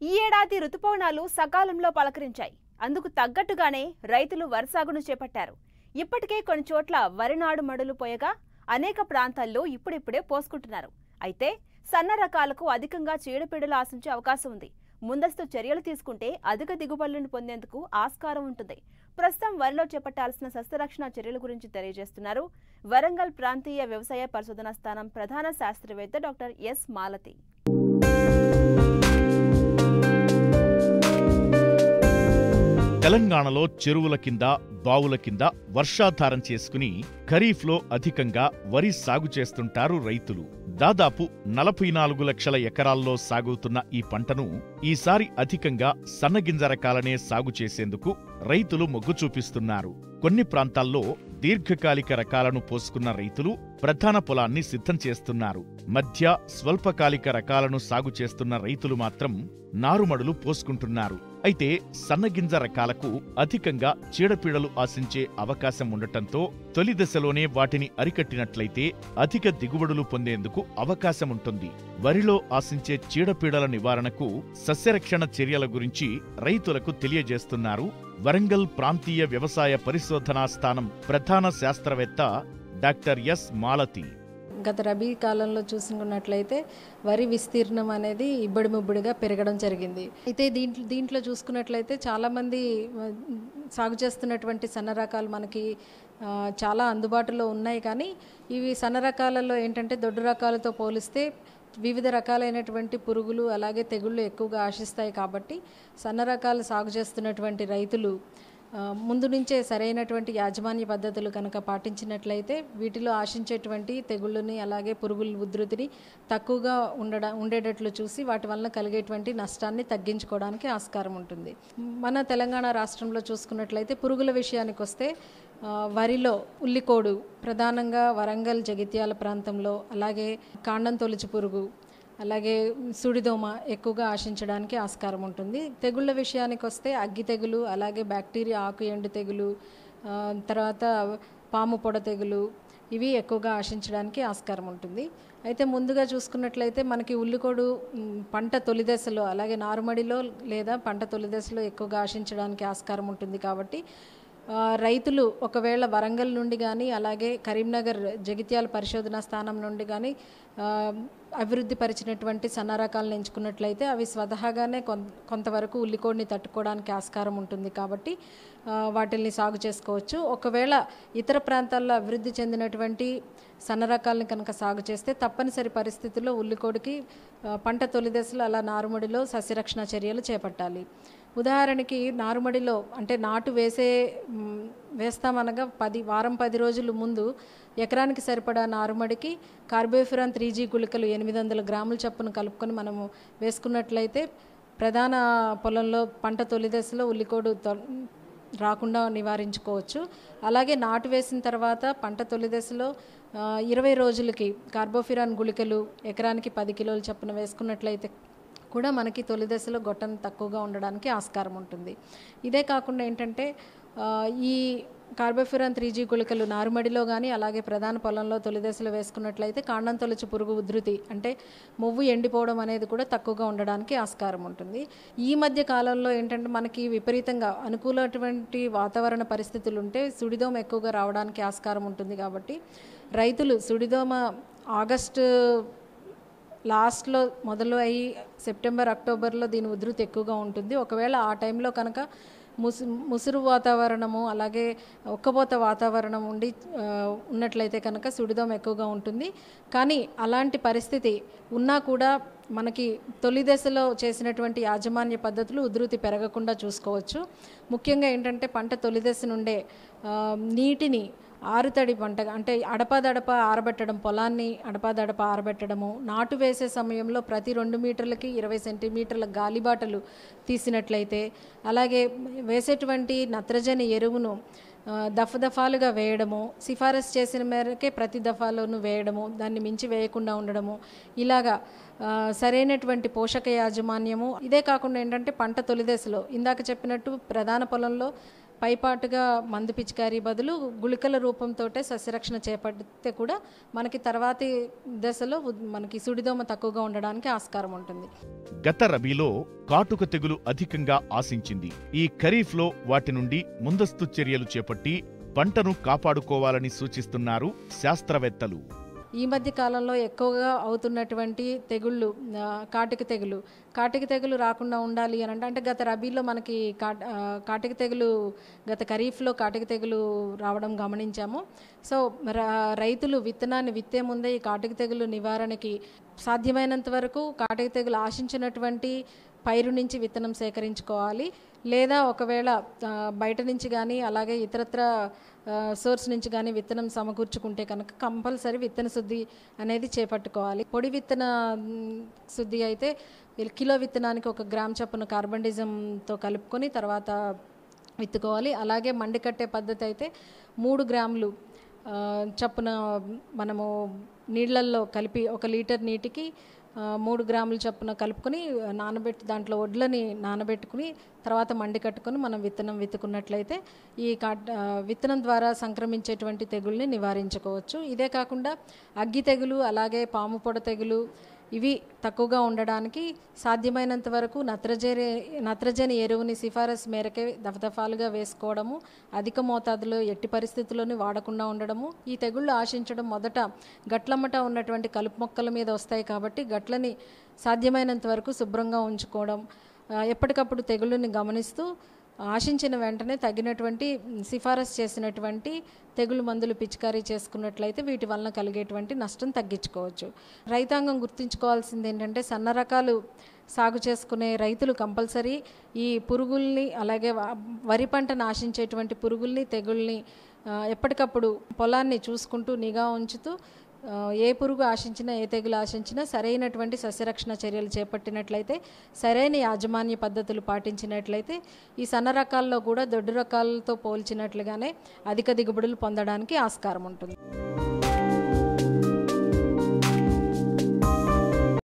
ఈ ఏడాది రుతుపవనాలు సకాలంలో పలకరించాయి. అందుకు తగ్గట్టుగానే రైతులు వరి సాగును చేపట్టారు. ఇప్పటికే కొన్ని చోట్ల వరి నాడు మడులు పోయగా అనేక ప్రాంతాల్లో ఇప్పుడిప్పుడే పోసుకుంటున్నారు. అయితే సన్న రకాలకు అధికంగా చీడపీడలు ఆశించే అవకాశం ఉంది. ముందస్తు చర్యలు తీసుకుంటే అధిక దిగుబడులను పొందేందుకు ఆస్కారం ఉంటుంది. ప్రస్తుతం వరిలో చేపట్టాల్సిన సస్యరక్షణ చర్యల గురించి తెలియజేస్తున్నారు వరంగల్ ప్రాంతీయ వ్యవసాయ పరిశోధనా స్థానం ప్రధాన శాస్త్రవేత్త డాక్టర్ ఎస్ మాలతి. తెలంగాణలో చెరువుల కింద బావుల కింద వర్షాధారం చేసుకుని ఖరీఫ్లో అధికంగా వరి సాగు చేస్తుంటారు రైతులు. దాదాపు 44 లక్షల ఎకరాల్లో సాగుతున్న ఈ పంటను ఈసారి అధికంగా సన్నగింజ రకాలనే సాగు చేసేందుకు రైతులు మొగ్గు చూపిస్తున్నారు. కొన్ని ప్రాంతాల్లో దీర్ఘకాలిక రకాలను పోసుకున్న రైతులు ప్రధాన పొలాన్ని సిద్ధం చేస్తున్నారు. మధ్య స్వల్పకాలిక రకాలను సాగు చేస్తున్న రైతులు మాత్రం నారుమడులు పోసుకుంటున్నారు. అయితే సన్నగింజ రకాలకు అధికంగా చీడపీడలు ఆశించే అవకాశం ఉండటంతో తొలి దశలోనే వాటిని అరికట్టినట్లయితే అధిక దిగుబడులు పొందేందుకు అవకాశముంటుంది. వరిలో ఆశించే చీడపీడల నివారణకు సస్యరక్షణ చర్యల గురించి రైతులకు తెలియజేస్తున్నారు వరంగల్ ప్రాంతీయ వ్యవసాయ పరిశోధనా స్థానం ప్రధాన శాస్త్రవేత్త డాక్టర్ ఎస్ మాలతి. గత రబీ కాలంలో చూసుకున్నట్లయితే వరి విస్తీర్ణం అనేది ఇబ్బడిముబ్బడిగా పెరగడం జరిగింది. అయితే దీంట్లో చూసుకున్నట్లయితే చాలామంది సాగు చేస్తున్నటువంటి సన్న రకాలు మనకి చాలా అందుబాటులో ఉన్నాయి. కానీ ఇవి సన్న రకాలలో ఏంటంటే దొడ్డు రకాలతో పోలిస్తే వివిధ రకాలైనటువంటి పురుగులు అలాగే తెగుళ్ళు ఎక్కువగా ఆశిస్తాయి. కాబట్టి సన్న రకాలు సాగు చేస్తున్నటువంటి రైతులు ముందు నుంచే సరైనటువంటి యాజమాన్య పద్ధతులు కనుక పాటించినట్లయితే వీటిలో ఆశించేటువంటి తెగుళ్ళని అలాగే పురుగుల ఉధృతిని తక్కువగా ఉండేటట్లు చూసి వాటి వలన కలిగేటువంటి నష్టాన్ని తగ్గించుకోవడానికి ఆస్కారం ఉంటుంది. మన తెలంగాణ రాష్ట్రంలో చూసుకున్నట్లయితే పురుగుల విషయానికి వస్తే వరిలో ఉల్లికోడు ప్రధానంగా వరంగల్ జగిత్యాల ప్రాంతంలో, అలాగే కాండం తొలుచు పురుగు, అలాగే సుడిదోమ ఎక్కువగా ఆశించడానికి ఆస్కారం ఉంటుంది. తెగుళ్ళ విషయానికి వస్తే అగ్గి తెగులు, అలాగే బ్యాక్టీరియా ఆకు ఎండు తెగులు, తర్వాత పాము పొడ తెగులు, ఇవి ఎక్కువగా ఆశించడానికి ఆస్కారం ఉంటుంది. అయితే ముందుగా చూసుకున్నట్లయితే మనకి ఉల్లికోడు పంట తొలి దశలో అలాగే నారుమడిలో లేదా పంట తొలి దశలో ఎక్కువగా ఆశించడానికి ఆస్కారం ఉంటుంది. కాబట్టి రైతులు ఒకవేళ వరంగల్ నుండి కానీ అలాగే కరీంనగర్ జగిత్యాల పరిశోధనా స్థానం నుండి కానీ అభివృద్ధి పరిచినటువంటి సన్న రకాలను ఎంచుకున్నట్లయితే అవి స్వతహాగానే కొంతవరకు ఉల్లికోడిని తట్టుకోవడానికి ఆస్కారం ఉంటుంది. కాబట్టి వాటిల్ని సాగు చేసుకోవచ్చు. ఒకవేళ ఇతర ప్రాంతాల్లో అభివృద్ధి చెందినటువంటి సన్న రకాలను కనుక సాగు చేస్తే తప్పనిసరి పరిస్థితుల్లో ఉల్లికోడికి పంట తొలి దశలో అలా నారుమడిలో సస్యరక్షణ చర్యలు చేపట్టాలి. ఉదాహరణకి నారుమడిలో అంటే నాటు వేస్తామనగా 10 రోజుల ముందు ఎకరానికి సరిపడా నారుమడికి కార్బోఫిరాన్ 3G గుళికలు 800 గ్రాముల చొప్పున కలుపుకొని మనము వేసుకున్నట్లయితే ప్రధాన పొలంలో పంట తొలి దశలో ఉల్లికోడు రాకుండా నివారించుకోవచ్చు. అలాగే నాటు వేసిన తర్వాత పంట తొలి దశలో 20 రోజులకి కార్బోఫిరాన్ గుళికలు ఎకరానికి 10 కిలోల చొప్పున వేసుకున్నట్లయితే కూడా మనకి తొలి దశలో గొట్టం తక్కువగా ఉండడానికి ఆస్కారం ఉంటుంది. ఇదే కాకుండా ఏంటంటే ఈ కార్బోఫిరాన్ 3G గుళికలు నారుమడిలో కానీ అలాగే ప్రధాన పొలంలో తొలి దశలో వేసుకున్నట్లయితే కాండం తొలుచు పురుగు ఉధృతి అంటే మొవ్వు ఎండిపోవడం అనేది కూడా తక్కువగా ఉండడానికి ఆస్కారం ఉంటుంది. ఈ మధ్య కాలంలో ఏంటంటే మనకి విపరీతంగా అనుకూలటువంటి వాతావరణ పరిస్థితులు ఉంటే సుడిదోమ ఎక్కువగా రావడానికి ఆస్కారం ఉంటుంది. కాబట్టి రైతులు సుడిదోమ ఆగస్టు లాస్ట్లో మొదలు అయ్యి సెప్టెంబర్ అక్టోబర్లో దీని ఉధృతి ఎక్కువగా ఉంటుంది. ఒకవేళ ఆ టైంలో కనుక ముసురు వాతావరణము అలాగే ఒక్కపోత వాతావరణం ఉన్నట్లయితే కనుక సుడిదోమ ఎక్కువగా ఉంటుంది. కానీ అలాంటి పరిస్థితి ఉన్నా కూడా మనకి తొలి దశలో చేసినటువంటి యాజమాన్య పద్ధతులు ఉధృతి పెరగకుండా చూసుకోవచ్చు. ముఖ్యంగా ఏంటంటే పంట తొలి దశ నుండే నీటిని ఆరుతడి పంట అంటే అడపాదడప ఆరబెట్టడం, పొలాన్ని అడపాదడప ఆరబెట్టడము, నాటు వేసే సమయంలో ప్రతి 2 మీటర్లకి 20 సెంటీమీటర్ల గాలిబాటలు తీసినట్లయితే, అలాగే వేసేటువంటి నత్రజని ఎరువును దఫాలుగా వేయడము, సిఫారసు చేసిన మేరకే ప్రతి దఫాలోనూ వేయడము, దాన్ని మించి వేయకుండా ఉండడము, ఇలాగా సరైనటువంటి పోషక యాజమాన్యము. ఇదే కాకుండా ఏంటంటే పంట తొలి దశలో ఇందాక చెప్పినట్టు ప్రధాన పొలంలో పైపాటుగా మందు పిచికారీ బదులు గుళికల రూపంతో సస్యరక్షణ చేపడితే కూడా మనకి తర్వాతి దశలో మనకి సుడిదోమ తక్కువగా ఉండడానికి ఆస్కారం ఉంటుంది. గత రబీలో కాటుక తెగులు అధికంగా ఆశించింది. ఈ ఖరీఫ్లో వాటి నుండి ముందస్తు చర్యలు చేపట్టి పంటను కాపాడుకోవాలని సూచిస్తున్నారు శాస్త్రవేత్తలు. ఈ మధ్య కాలంలో ఎక్కువగా అవుతున్నటువంటి తెగుళ్ళు కాటిక తెగులు రాకుండా ఉండాలి అని అంటే గత రబీలో మనకి కాటిక తెగులు గత ఖరీఫ్లో కాటిక తెగులు రావడం గమనించాము. సో రైతులు విత్తనాన్ని విత్తే ముందే ఈ కాటిక తెగులు నివారణకి సాధ్యమైనంత వరకు కాటిక తెగులు ఆశించినటువంటి పైరు నుంచి విత్తనం సేకరించుకోవాలి. లేదా ఒకవేళ బయట నుంచి కానీ అలాగే ఇతరత్ర సోర్స్ నుంచి కానీ విత్తనం సమకూర్చుకుంటే కనుక కంపల్సరీ విత్తన శుద్ధి అనేది చేపట్టుకోవాలి. పొడి విత్తన శుద్ధి అయితే కిలో విత్తనానికి 1 గ్రామ్ చొప్పున కార్బండిజంతో కలుపుకొని తర్వాత విత్తుకోవాలి. అలాగే మండి కట్టే పద్ధతి అయితే 3 గ్రాములు చొప్పున మనము నీళ్ళల్లో కలిపి 1 లీటర్ నీటికి 3 గ్రాముల చొప్పున కలుపుకొని నానబెట్టి దాంట్లో వడ్లని నానబెట్టుకుని తర్వాత మండి కట్టుకొని మనం విత్తనం విత్తుకున్నట్లయితే ఈ విత్తనం ద్వారా సంక్రమించేటువంటి తెగుల్ని నివారించుకోవచ్చు. ఇదే కాకుండా అగ్గి తెగులు అలాగే పాము పొడ తెగులు ఇవి తక్కువగా ఉండడానికి సాధ్యమైనంత వరకు నత్రజని ఎరువుని సిఫారసు మేరకే దఫదఫాలుగా వేసుకోవడము, అధిక మోతాదులో ఎట్టి పరిస్థితుల్లోనూ వాడకుండా ఉండడము. ఈ తెగుళ్ళు ఆశించడం మొదట గట్లమ్మట ఉన్నటువంటి కలుపు మొక్కల మీద వస్తాయి కాబట్టి గట్లని సాధ్యమైనంత వరకు శుభ్రంగా ఉంచుకోవడం, ఎప్పటికప్పుడు తెగుళ్ళని గమనిస్తూ ఆశించిన వెంటనే తగినటువంటి సిఫారసు చేసినటువంటి తెగులు మందులు పిచికారీ చేసుకున్నట్లయితే వీటి వలన కలిగేటువంటి నష్టం తగ్గించుకోవచ్చు. రైతాంగం గుర్తుంచుకోవాల్సింది ఏంటంటే సన్న రకాలు సాగు చేసుకునే రైతులు కంపల్సరీ ఈ పురుగుల్ని అలాగే వరి పంటను ఆశించేటువంటి పురుగుల్ని తెగుల్ని ఎప్పటికప్పుడు పొలాన్ని చూసుకుంటూ నిఘా ఉంచుతూ ఏ పురుగు ఆశించినా ఏ తెగులు ఆశించినా సరైనటువంటి సస్యరక్షణ చర్యలు చేపట్టినట్లయితే సరైన యాజమాన్య పద్ధతులు పాటించినట్లయితే ఈ సన్న రకాల్లో కూడా దొడ్డు రకాలతో పోల్చినట్లుగానే అధిక దిగుబడులు పొందడానికి ఆస్కారం ఉంటుంది.